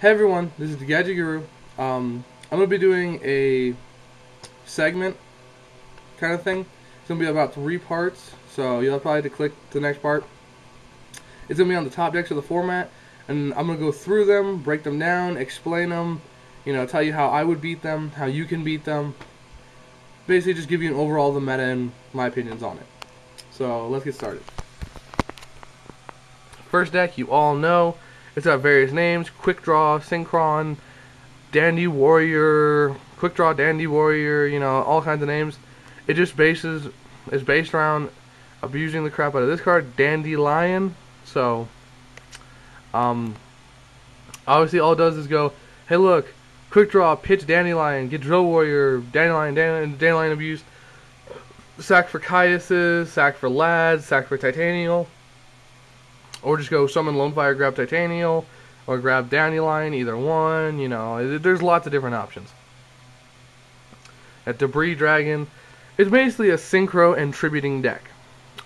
Hey everyone, this is the Gadget Guru. I'm going to be doing a segment kind of thing. It's going to be about 3 parts, so you'll probably have to click to the next part. It's going to be on the top decks of the format, and I'm going to go through them, break them down, explain them, tell you how I would beat them, how you can beat them. Basically just give you an overall of the meta and my opinions on it. So let's get started. First deck, you all know. It's got various names: Quick Draw, Synchron, Dandy Warrior, Quick Draw, Dandy Warrior, all kinds of names. It just is based around abusing the crap out of this card, Dandelion. So, obviously all it does is go, hey look, Quick Draw, pitch Dandelion, get Drill Warrior, Dandelion abuse, sack for Caiuses, sack for Lads, sack for Titanial. Or just go summon Lonefire, grab Titanial, or grab Dandelion, either one, there's lots of different options. At Debris Dragon, it's basically a Synchro and Tributing deck,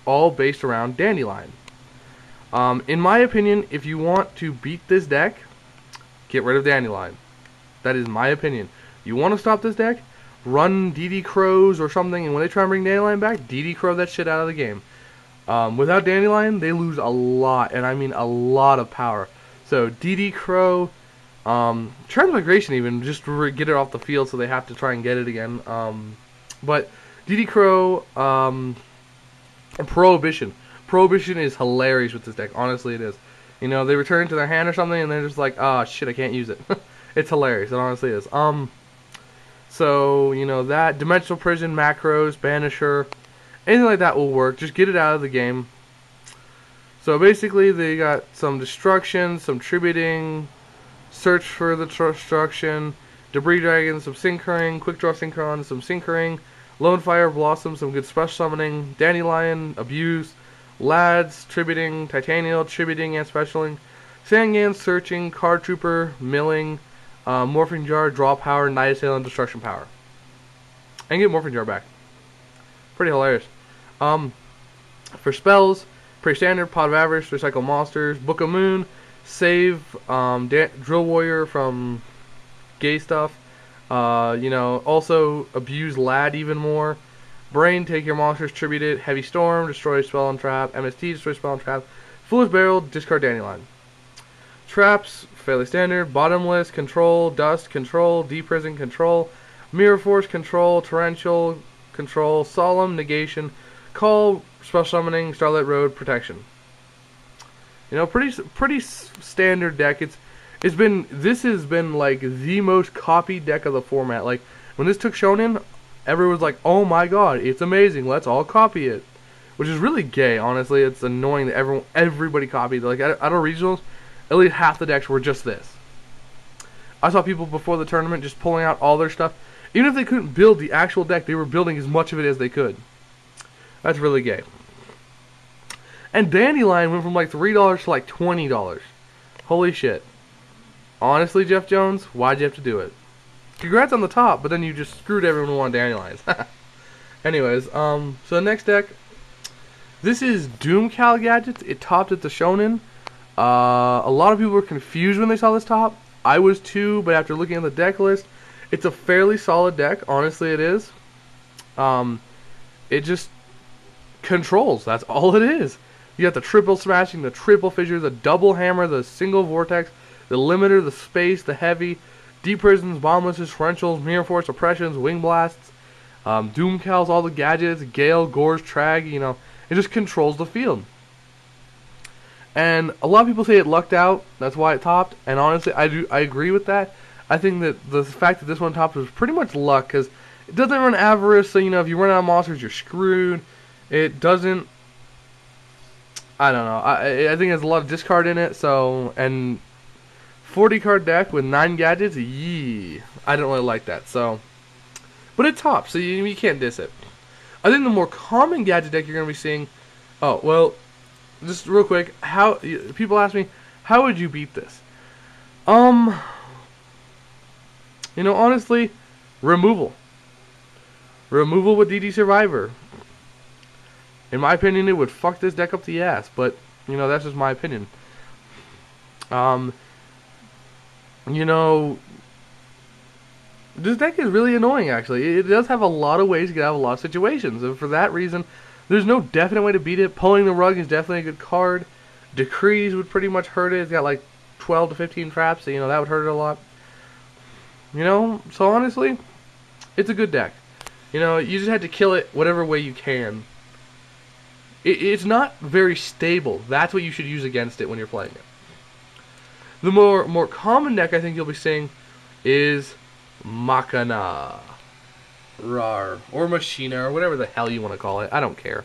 all based around Dandelion. In my opinion, if you want to beat this deck, get rid of Dandelion. That is my opinion. You want to stop this deck, run DD Crows or something, and when they try and bring Dandelion back, DD Crow that shit out of the game. Without Dandelion, they lose a lot, and I mean a lot of power. So DD Crow, Transmigration even, just to get it off the field so they have to try and get it again. But DD Crow, and Prohibition. Prohibition is hilarious with this deck, honestly it is. They return it to their hand or something, and they're just like, ah, shit, I can't use it. It's hilarious, it honestly is. So, that, Dimensional Prison, Macros, Banisher, anything like that will work. Just get it out of the game. So basically, they got some destruction, some tributing, search for the destruction, Debris Dragon, some synchroing, Quick Draw Synchron, some synchroing, Lonefire Blossom, some good special summoning, Dandelion, abuse, Lads, tributing, Titanial, tributing and specialing, Sangan, searching, Card Trooper, milling, Morphing Jar, draw power, Night Assailant, destruction power. And get Morphing Jar back. Pretty hilarious. For spells, Pretty Standard, Pot of Avarice, Recycle Monsters, Book of Moon, Save, Drill Warrior from Gay Stuff, also abuse Lad even more, Brain, take your monsters, tribute it, Heavy Storm, destroy spell and trap, MST, destroy spell and trap, Foolish Barrel, discard Dandelion. Traps, fairly standard, Bottomless, Control, Dust, Control, Deprison, Control, Mirror Force, Control, Torrential, Control, Solemn, Negation, Call, Special Summoning, Starlight Road, Protection. Pretty standard deck. This has been like the most copied deck of the format. Like when this took Shonen, everyone was like, "Oh my god, it's amazing! Let's all copy it," which is really gay. Honestly, it's annoying that everybody copied. Like out of regionals, at least half the decks were just this. I saw people before the tournament just pulling out all their stuff. Even if they couldn't build the actual deck, they were building as much of it as they could. That's really gay. And Dandelion went from like $3 to like $20. Holy shit. Honestly, Jeff Jones, why'd you have to do it? Congrats on the top, but then you just screwed everyone who wanted Dandelions. Anyways, so the next deck. This is Doomcal Gadgets. It topped at the Shonen. A lot of people were confused when they saw this top. I was too, but after looking at the deck list, it's a fairly solid deck. Honestly, it is. It just controls. That's all it is. You got the triple smashing, the triple fissure, the double hammer, the single vortex, the limiter, the space, the heavy, deep prisons, bomblesses, torrentials, mirror force, oppressions, wing blasts, doomcals, all the gadgets, gale, gores, trag. It just controls the field. And a lot of people say it lucked out. That's why it topped. And honestly, I agree with that. I think that the fact that this one topped was pretty much luck, because it doesn't run Avarice, so if you run out of monsters, you're screwed. It doesn't, I don't know, I think there's a lot of discard in it, so, and 40 card deck with 9 gadgets, yee, I don't really like that, so, but it tops, so you can't diss it. I think the more common gadget deck you're going to be seeing, oh, well, just real quick, people ask me, how would you beat this? Honestly, removal. Removal with DD Survivor. In my opinion, it would fuck this deck up the ass, but, that's just my opinion. The you know, this deck is really annoying, actually. It does have a lot of ways to get out of a lot of situations, and for that reason, there's no definite way to beat it. Pulling the Rug is definitely a good card. Decrees would pretty much hurt it. It's got like 12 to 15 traps, so, that would hurt it a lot. So honestly, it's a good deck. You just have to kill it whatever way you can. It's not very stable. That's what you should use against it when you're playing it. The more common deck I think you'll be seeing is Machina. Rar. Or Machina, or whatever the hell you want to call it. I don't care.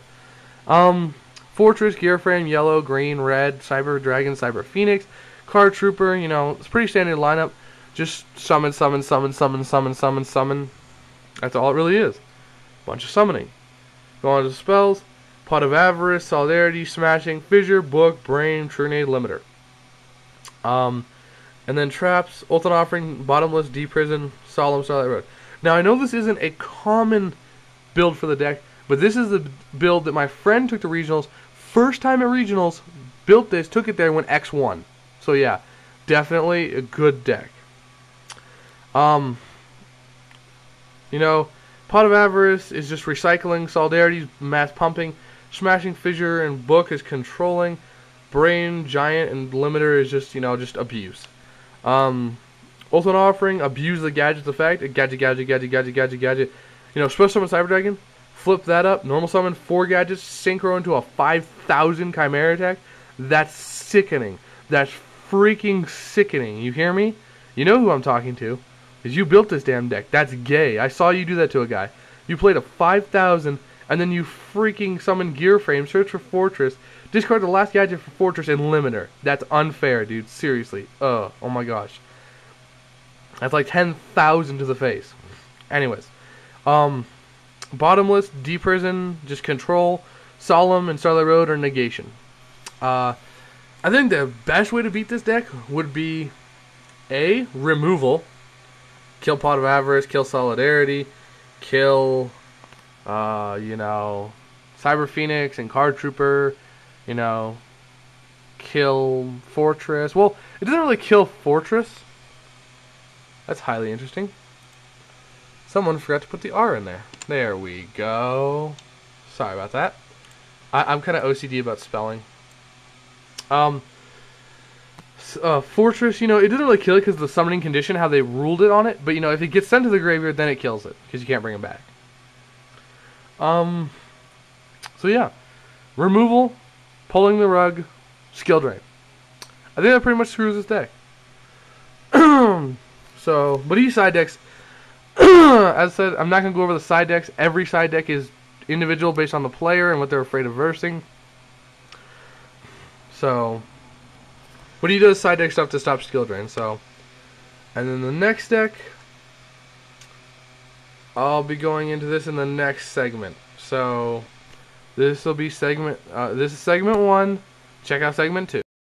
Fortress, Gearframe, Yellow, Green, Red, Cyber Dragon, Cyber Phoenix, Card Trooper, it's a pretty standard lineup. Just summon, summon, summon, summon, summon, summon, summon. That's all it really is. Bunch of summoning. Go on to spells. Pot of Avarice, Solidarity, Smashing, Fissure, Book, Brain, Trinade, Limiter. And then traps, Ultimate Offering, Bottomless, Deprison, Solemn, Starlight Road. Now I know this isn't a common build for the deck, but this is the build that my friend took to regionals. First time at regionals, built this, took it there, went X1. So yeah, definitely a good deck. Pot of Avarice is just recycling, Solidarity, mass pumping, Smashing, Fissure, and Book is controlling, Brain, Giant, and Limiter is just, just abuse. Ultimate Offering, abuse the gadget's effect, gadget, gadget, gadget, gadget, gadget, gadget. Special summon Cyber Dragon, flip that up, normal summon 4 gadgets, synchro into a 5,000 Chimera attack. That's sickening. That's freaking sickening. You hear me? You know who I'm talking to. Because you built this damn deck. That's gay. I saw you do that to a guy. You played a 5,000, and then you freaking summoned Gearframe, search for Fortress, discard the last gadget for Fortress, and Limiter. That's unfair, dude. Seriously. Oh my gosh. That's like 10,000 to the face. Anyways. Bottomless, Deprison, just control, Solemn, and Starlight Road are negation. I think the best way to beat this deck would be A, removal. Kill Pot of Avarice, kill Solidarity, kill, Cyber Phoenix and Card Trooper, kill Fortress. Well, it doesn't really kill Fortress. That's highly interesting. Someone forgot to put the R in there. There we go. Sorry about that. I'm kind of OCD about spelling. Fortress, it doesn't really kill it because of the summoning condition, how they ruled it on it. But, if it gets sent to the graveyard, then it kills it because you can't bring it back. So, yeah. Removal, pulling the rug, skill drain. I think that pretty much screws this deck. But these side decks, as I said, I'm not going to go over the side decks. Every side deck is individual based on the player and what they're afraid of versing. But he does side deck stuff to stop skill drain. And then the next deck, I'll be going into this in the next segment. So this will be this is segment 1. Check out segment 2.